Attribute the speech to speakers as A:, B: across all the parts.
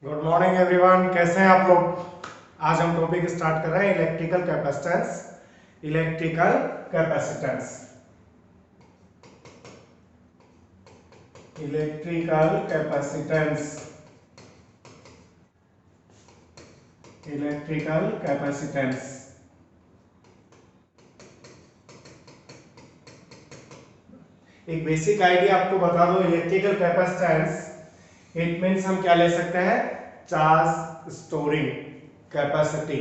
A: Good morning everyone, कैसे हैं आप लोग। आज हम टॉपिक स्टार्ट कर रहे हैं electrical capacitance. Electrical capacitance electrical capacitance electrical capacitance एक बेसिक आइडिया आपको बता दो। इलेक्ट्रिकल कैपेसिटेंस इट मीन्स हम क्या ले सकते हैं, charge storing capacity.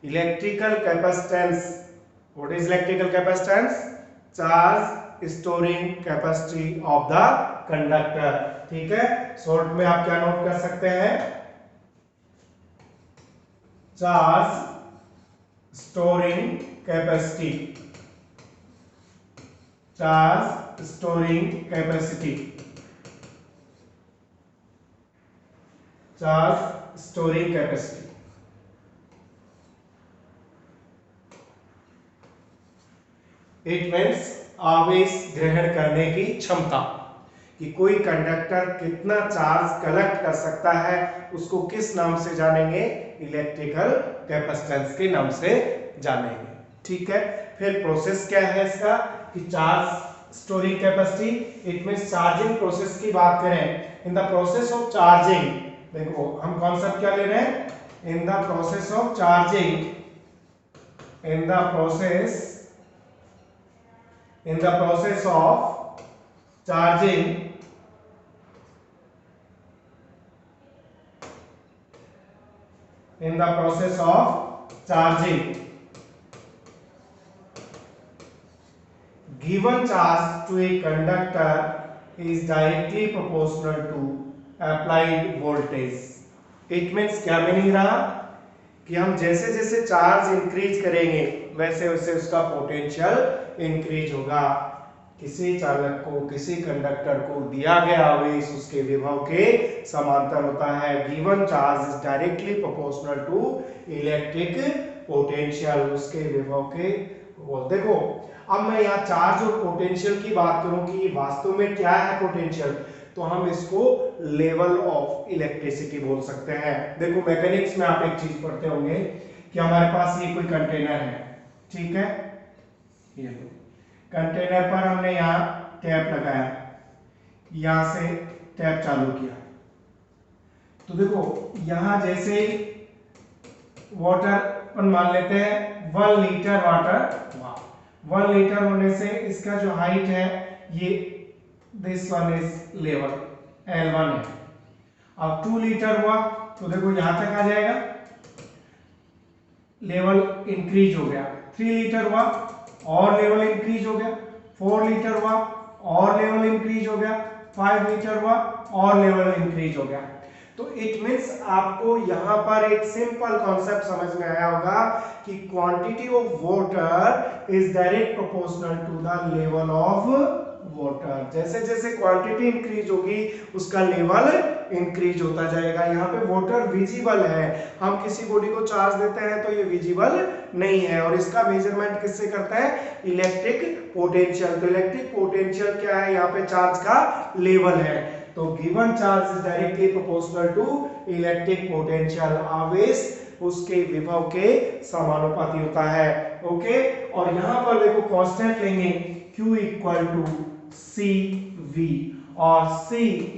A: Electrical capacitance, what is electrical capacitance? Charge storing capacity of the conductor. ठीक है, शॉर्ट में आप क्या नोट कर सकते हैं? Charge storing capacity. Charge storing capacity. Charge storing capacity. It means आवेश ग्रहण करने की क्षमता, कि कोई कंडक्टर कितना चार्ज कलेक्ट कर सकता है, उसको किस नाम से जानेंगे? इलेक्ट्रिकल कैपेसिटेंस के नाम से जानेंगे। ठीक है, फिर प्रोसेस क्या है इसका कि charge storing capacity, it means charging process की बात करें। In the process of charging, देखो हम कॉन्सेप्ट क्या ले रहे हैं? In the process of charging, in the process of charging, in the process of charging, given charge to a conductor is directly proportional to applied voltage. It means क्या meaning रहा कि हम जैसे जैसे चार्ज इंक्रीज करेंगे वैसे वैसे उसका पोटेंशियल इंक्रीज होगा। किसी चालक को, किसी कंडक्टर को दिया गया आवेश उसके विभव के समांतर होता है। Given charge is directly proportional to electric potential, उसके विभव के। देखो अब मैं यहाँ चार्ज और पोटेंशियल की बात करूं कि वास्तव में क्या है पोटेंशियल, तो हम इसको लेवल ऑफ इलेक्ट्रिसिटी बोल सकते हैं। देखो मैकेनिक्स में आप एक चीज पढ़ते होंगे कि हमारे पास ये कोई कंटेनर है, ठीक है, ये लो कंटेनर पर हमने यहाँ टैप लगाया, यहां से टैप चालू किया, तो देखो यहां जैसे ही वाटर अपन मान लेते हैं 1 लीटर वाटर, 1 लीटर होने से इसका जो हाइट है ये this one is level L1 है। अब 2 लीटर हुआ तो देखो यहां तक आ जाएगा, लेवल इंक्रीज हो गया। 3 लीटर हुआ और लेवल इंक्रीज हो गया। 4 लीटर हुआ और लेवल इंक्रीज हो गया। 5 लीटर हुआ और लेवल इंक्रीज हो गया। तो इट मीन्स आपको यहां पर एक सिंपल कॉन्सेप्ट समझ में आया होगा कि quantity of water is direct proportional to the level of water. जैसे जैसे क्वांटिटी इंक्रीज होगी उसका लेवल इंक्रीज होता जाएगा। यहाँ पे वाटर विजिबल है, हम किसी बॉडी को चार्ज देते हैं तो ये विजिबल नहीं है, और इसका मेजरमेंट किससे करता है? Electric potential. तो इलेक्ट्रिक पोटेंशियल क्या है? यहाँ पे चार्ज का लेवल है। तो given charge is directly proportional to electric potential. आवेश उसके विभव के समानुपाती होता है। ओके, और यहां पर देखो कांस्टेंट लेंगे Q इक्वल टू CV, और C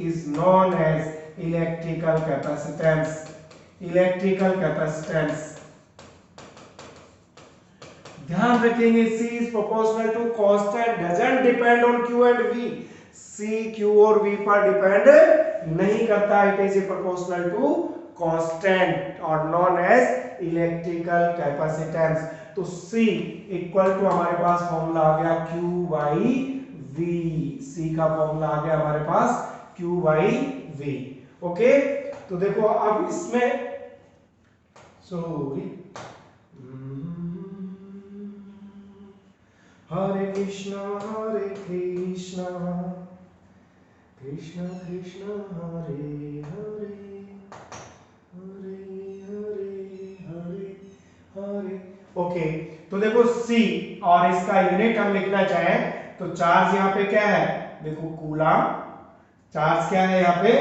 A: is known as electrical capacitance. Electrical capacitance, ध्यान रखेंगे C is proportional to constant, doesn't depend on Q and V। C Q और V पर डिपेंड नहीं करता, it is proportional to constant और known as electrical capacitance. तो C equal to हमारे पास फॉर्मूला आ गया Q बाई V। C का फॉर्मूला आ गया हमारे पास Q बाई V। ओके, तो देखो अब इसमें सॉरी हरे कृष्णा कृष्ण कृष्ण हरे हरे, हरे हरे हरे हरे। ओके, तो देखो C और इसका यूनिट हम लिखना चाहें तो चार्ज यहाँ पे क्या है? देखो कूलम, चार्ज क्या है यहाँ पे?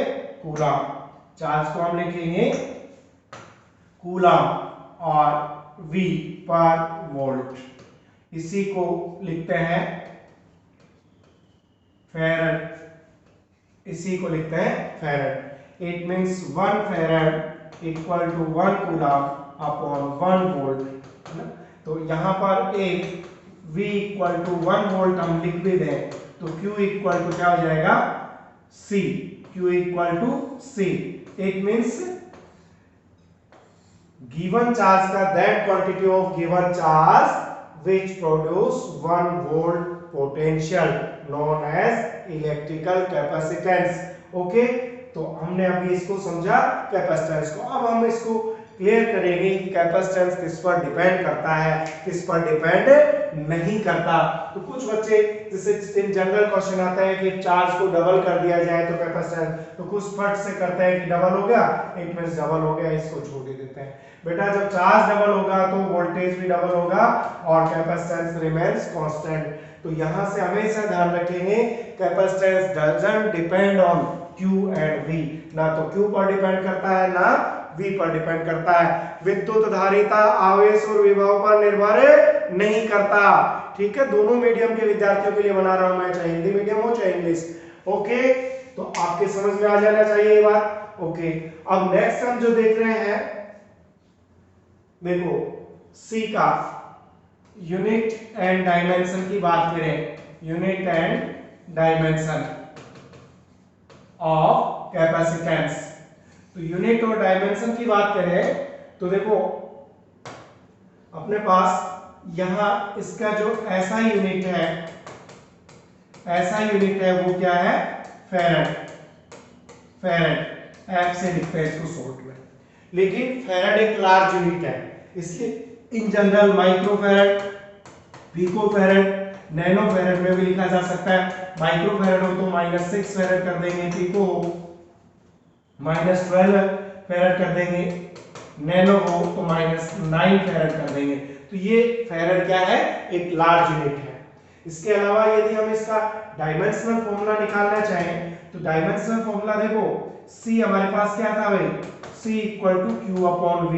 A: कूलम। चार्ज को हम लिखेंगे कूलम और V पर वोल्ट, इसी को लिखते हैं फैराड, इसी को लिखते हैं farad. It means 1 farad equal to 1 coulomb upon 1 volt, है ना। तो यहां पर एक V इक्वल टू 1 वोल्ट हम लिख भी दें तो Q इक्वल टू क्या हो जाएगा C, Q equal to C। It means given charge का that quantity of given charge which produce 1 volt potential known as electrical capacitance। Okay, तो हमने अभी इसको समझा कैपेसिटेंस को। अब हम इसको क्लियर करेंगे कि कैपेसिटेंस किस पर डिपेंड करता है, किस पर डिपेंड नहीं करता। तो कुछ बच्चे जैसे इन जनरल क्वेश्चन आता है कि चार्ज को डबल कर दिया जाए तो कैपेसिटेंस, तो कुछ फट से करते हैं कि डबल हो गया, इट मींस डबल हो गया, इसको छोड़ देते हैं। बेटा जब चार्ज डबल होगा तो वोल्टेज भी डबल होगा और कैपेसिटेंस रिमेन्स कांस्टेंट। तो यहां से हमेशा ध्यान रखेंगे capacitance doesn't depend on Q and V, ना तो Q पर डिपेंड करता है ना V पर डिपेंड करता है। विद्युत धारिता आवेश और विभव पर निर्भर नहीं करता। ठीक है, दोनों मीडियम के विद्यार्थियों के लिए बना रहा हूं मैं, चाहे हिंदी मीडियम हो चाहे इंग्लिश। ओके, तो आपके समझ में आ जाना चाहिए ये बात। ओके, अब नेक्स्ट हम जो देख रहे हैं, देखो C का यूनिट एंड डायमेंशन की बात करें, unit and dimension of capacitance. तो यूनिट और डायमेंशन की बात करें तो देखो अपने पास यहां इसका जो ऐसा यूनिट है, ऐसा यूनिट है वो क्या है फैराड, फैराड एफ से लिखते हैं इसको शॉर्ट में। लेकिन फैराड एक लार्ज यूनिट है, इसलिए in general microfarad, picofarad, nanofarad में भी लिखा जा सकता है। माइक्रो फैराड हो तो -6 फैराड कर देंगे, पिको हो -12 फैराड कर देंगे, नैनो हो तो -9 फैराड कर देंगे। तो ये फैराड क्या है, एक लार्ज यूनिट है। इसके अलावा यदि हम इसका डायमेंशनल फॉर्मूला निकालना चाहें तो डायमेंशनल फॉर्मूला देखो, C हमारे पास क्या था भाई, C equal to Q upon V,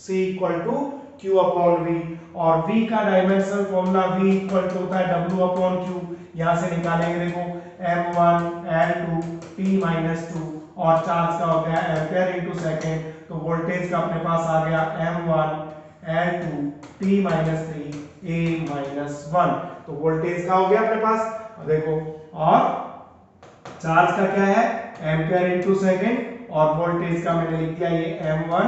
A: C equal to Q upon V, और V का dimensional formula V equal to होता है W अपॉन Q। यहां से निकालेंगे देखो m1 l2 t-2 और चार्ज का हो गया एम्पियर इनटू सेकंड, तो वोल्टेज का अपने पास आ गया m1 l2 t-3 a-1, तो वोल्टेज का हो गया अपने पास देखो, और चार्ज का क्या है एम्पियर इनटू सेकंड, और वोल्टेज का मैंने लिख दिया ये m1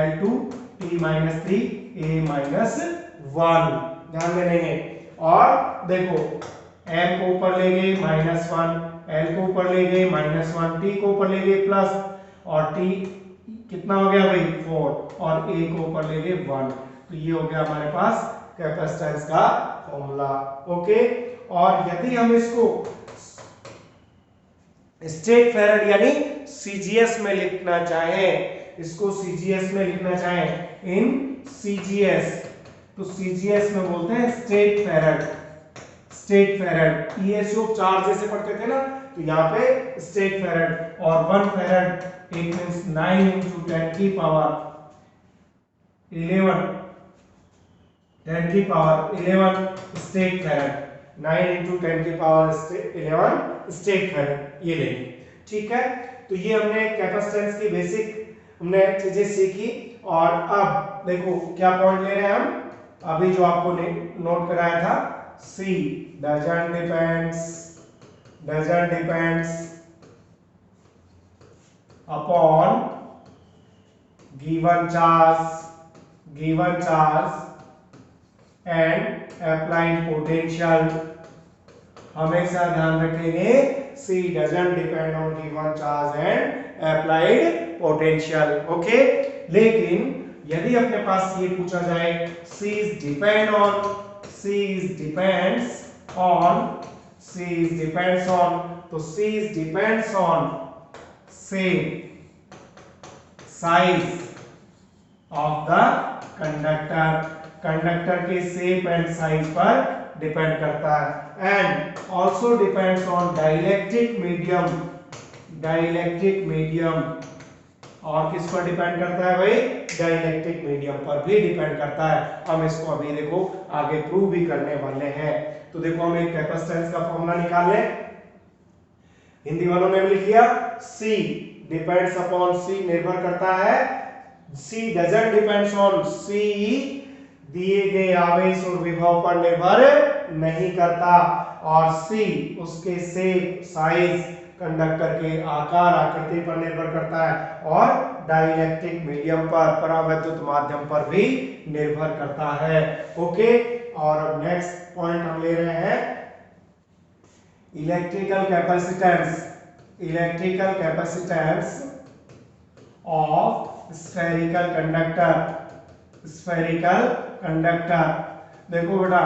A: l2 t-3 a-1, ध्यान में देंगे। और देखो m को ऊपर ले गए -1, l को ऊपर ले गए -1, t को ऊपर ले गए प्लस, और t कितना हो गया भाई 4, और a को ऊपर ले गए 1। तो ये हो गया हमारे पास कैपेसिटेंस का फॉर्मूला। ओके, और यदि हम इसको स्टेट फैराड यानी CGS में लिखना चाहें, इसको CGS में लिखना चाहें, इन CGS, तो CGS में बोलते हैं state farad, state farad. ESO charge जैसे पढ़ते थे ना, तो यहाँ पे स्टेट फैराड, और 1 फैराड इट मींस 9 × 10 की पावर 11, 10 की पावर 11 स्टेट फैराड, 9 × 10 की पावर 11 स्टेट फैराड, ये लेंगे। ठीक है, तो ये हमने कैपेसिटेंस की बेसिक हमने चीजें सीखी। और अब देखो क्या पॉइंट ले रहे हैं हम, अभी जो आपको नोट कराया था, C doesn't depends upon given charge and applied potential। हमेशा ध्यान रखेंगे C doesn't depend on given charge and applied potential। Okay, लेकिन यदि अपने पास ये पूछा जाए C depends on, तो C depends on say size of the conductor के शेप एंड साइज पर डिपेंड करता है, and also depends on dielectric medium और किस पर डिपेंड करता है भाई, डाइलेक्ट्रिक मीडियम पर भी डिपेंड करता है। हम इसको अभी देखो आगे प्रूव भी करने वाले हैं। तो देखो हम एक कैपेसिटेंस का फॉर्मूला निकाले, हिंदी वालों ने भी लिख लिया, C डिपेंड्स अपॉन C निर्भर करता है, C doesn't depends on C दिए गए आवेश और विभव पर निर्भर नहीं करता, और C उसके शेप साइज कंडक्टर के आकार आकृति पर निर्भर करता है, और डाइलेक्ट्रिक मीडियम पर परावैद्युत माध्यम पर भी निर्भर करता है। ओके, और अब नेक्स्ट पॉइंट हम ले रहे हैं electrical capacitance of spherical conductor. देखो बेटा,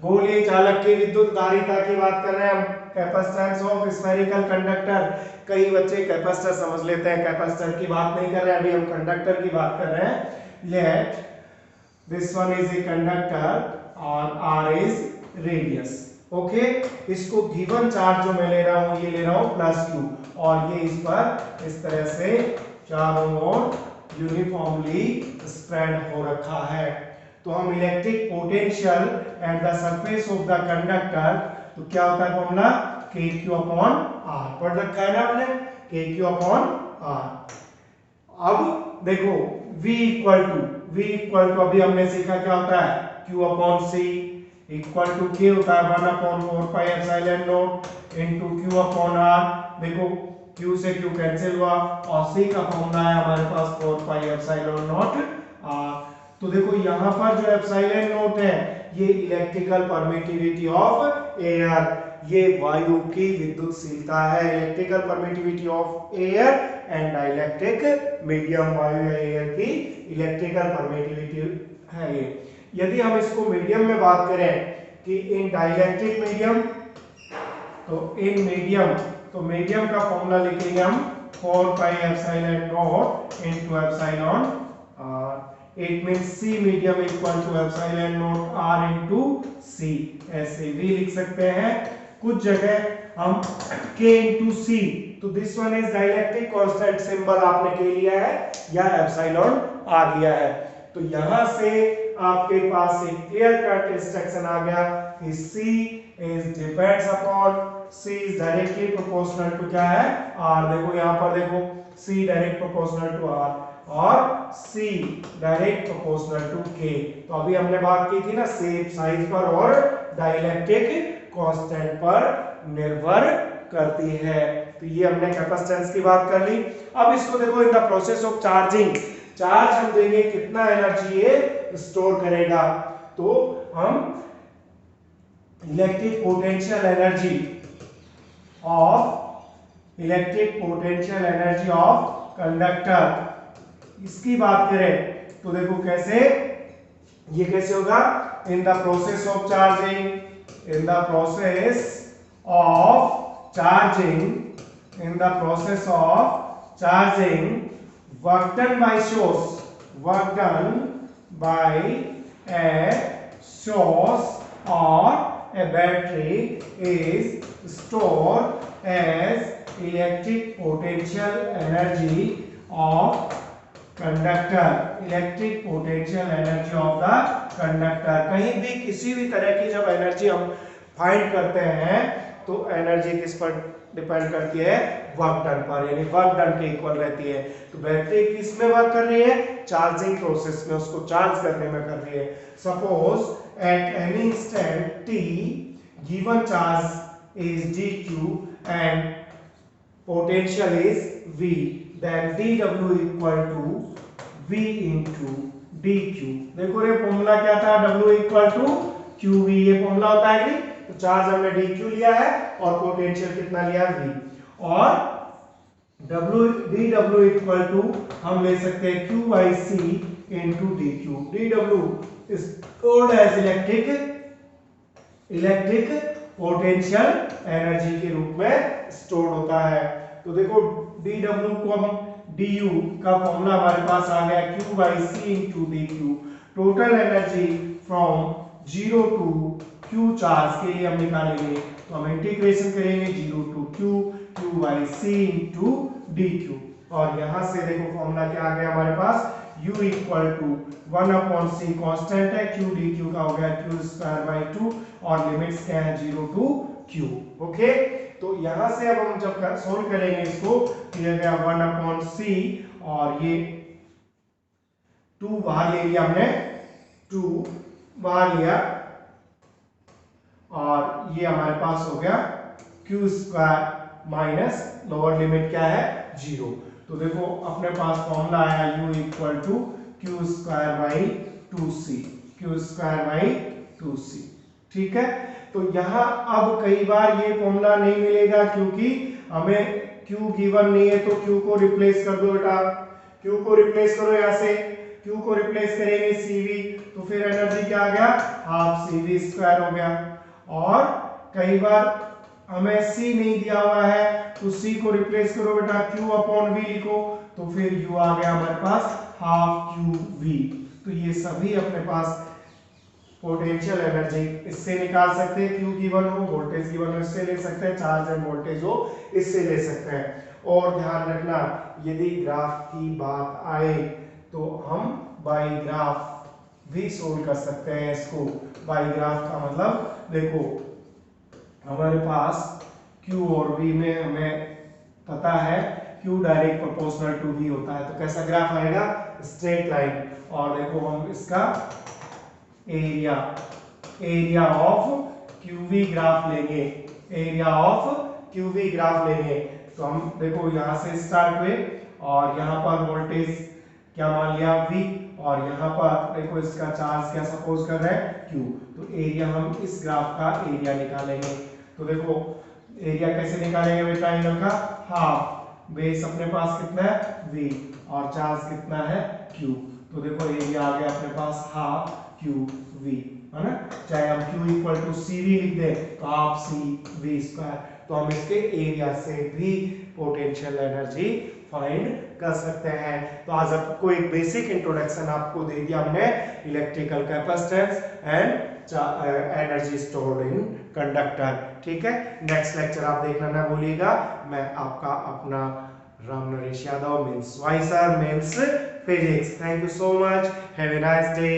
A: गोलीय चालक की विद्युत धारिता की बात कर रहे हैं हम, कैपेसिटेंस ऑफ स्फेरिकल कंडक्टर। कई बच्चे कैपेसिटर समझ लेते हैं, कैपेसिटर की बात नहीं कर रहे हैं, अभी हम कंडक्टर की बात कर रहे हैं। Let this one is a conductor और आर इज रेडियस। ओके, इसको गिवन चार्ज जो मैं ले रहा हूं, ये ले रहा हूं +q, और ये इस पर इस तरह से चारों ओर यूनिफॉर्मली स्प्रेड हो रखा है। तो हम electric potential at the surface of the conductor, तो क्या होता है फॉर्मूला, KQ/R पढ़ रखा है ना आपने, KQ/R। अब देखो V इक्वल टू अभी हमने सीखा क्या होता है, Q/C इक्वल टू K होता है 1/4πε0 इनटू Q/R। देखो Q से Q कैंसिल हुआ, और C का फॉर्मूला है हमारे पास 4πε0 R। तो देखो यहाँ पर जो एप्सिलॉन नोट है, ये इलेक्ट्रिकल परमिटिविटी ऑफ एयर, ये वायु की विद्युतशीलता है। Electrical permittivity of air and dielectric medium, वायु या एयर की इलेक्ट्रिकल परमिटिविटी है ये। यदि हम इसको मीडियम में बात करें कि इन डाइलेक्ट्रिक मीडियम, तो मीडियम का फॉर्मूला लिखेंगे हम 4πε0 into epsilon R। It means C medium equal to epsilon R into C, ऐसे भी लिख सकते हैं। कुछ जगह हम K into C, तो this one is dielectric constant, symbol आपने K लिया है या एप्सिलॉन R लिया है। तो यहां से आपके पास एक क्लियर कट इंस्ट्रक्शन आ गया कि C is depends upon, C is directly proportional to क्या है, R। देखो यहाँ पर देखो, C direct proportional to R और C direct proportional to K। तो अभी हमने बात की थी ना शेप साइज पर और डाइलेक्ट्रिक कांस्टेंट पर निर्भर करती है। तो ये हमने कैपेसिटेंस की बात कर ली। अब इसको देखो, in the process of charging, charge हम देंगे कितना एनर्जी ये स्टोर करेगा, तो हम electric potential energy of conductor, इसकी बात करें तो देखो कैसे, ये कैसे होगा, in the process of charging work done by a source or a battery is stored as electric potential energy of conductor, electric potential energy of the conductor. कहीं भी किसी भी तरह की जब एनर्जी हम फाइंड करते हैं तो एनर्जी किस पर डिपेंड करती है, वर्क डन पर, यानी वर्क डन के इक्वल रहती है। तो बैटरी किस में वर्क कर रही है, चार्जिंग प्रोसेस में, उसको चार्ज करने में कर रही है। Suppose at any instant t given charge is dq and potential is V, then dW equal to V into dq। देखो ये फॉर्मूला क्या था, W equal to QV, ये फॉर्मूला होता है कि तो चार्ज हमने dq लिया है और पोटेंशियल कितना लिया V, और dW equal to हम ले सकते हैं Q by C into dq। dW is stored as electric potential energy के रूप में स्टोर होता है। तो देखो dW को हम du का फॉर्मूला हमारे पास आ गया Q by C into dq। Total energy from 0 to Q charge के लिए हम निकालेंगे, तो हम इंटीग्रेशन करेंगे 0 to Q by C into dq। और यहां से देखो फॉर्मूला क्या आ गया हमारे पास, U equal to 1/c constant है, q dq का हो गया q²/2 और लिमिट्स क्या है 0 टू q। ओके, तो यहां से अब हम जब सोल्व करेंगे इसको, तो ये गया 1/c और ये 2 बाहर ले लिया हमने, 2 बाहर लिया और ये हमारे पास हो गया q² माइनस लोअर लिमिट क्या है 0। तो देखो अपने पास फॉर्मूला आया u equal to q²/2c, q²/2c। ठीक है, तो यहां अब कई बार ये फॉर्मूला नहीं मिलेगा क्योंकि हमें q गिवन नहीं है, तो q को रिप्लेस कर दो बेटा, q को रिप्लेस करो, यहां से q को रिप्लेस करेंगे cv, तो फिर एनर्जी क्या आ गया, हाफ cv² हो गया। और कई बार हमें c नहीं दिया हुआ है, तो c को रिप्लेस करो बेटा, q/v लिखो, तो फिर u आ गया हमारे पास हाफ qv। तो ये सभी अपने पास पोटेंशियल एनर्जी इससे निकाल सकते हैं, q गिवन हो, वोल्टेज गिवन हो, इससे ले सकते हैं, चार्ज एंड वोल्टेज हो, इससे ले सकते हैं। और ध्यान रखना, यदि ग्राफ की बात आए तो हम बाई ग्राफ भी सोल्व कर सकते हैं इसको। बाई ग्राफ का मतलब देखो हमारे पास q और v में हमें पता है q direct proportional to v होता है, तो कैसा ग्राफ आएगा, स्ट्रेट लाइन। और देखो हम इसका एरिया ऑफ क्यूवी ग्राफ लेंगे, एरिया ऑफ क्यूवी ग्राफ लेंगे। तो हम देखो यहां से स्टार्ट हुए और यहां पर वोल्टेज क्या मान लिया v, और यहाँ पर देखो इसका चार्ज क्या सपोज कर रहे हैं q। तो एरिया हम इस ग्राफ का एरिया निकालेंगे। तो देखो एरिया कैसे निकालेंगे बेटा, इन का हाफ, बेस अपने पास कितना है v और चार्ज कितना है q। तो देखो एरिया आ गया अपने पास हाफ qv, है ना, चाहे हम q इक्वल टू cv लिख दें तो हाफ cv²। तो हम इसके एरिया से भी पोटेंशियल एनर्जी फाइंड कर सकते हैं। तो आज आपको एक बेसिक इंट्रोडक्शन आपको दे दिया हमने electrical capacitance and energy stored in conductor. ठीक है, नेक्स्ट लेक्चर आप देखना ना भूलिएगा। मैं आपका अपना Ram Naresh Yadav, means Y sir, means physics. Thank you so much, have a nice day.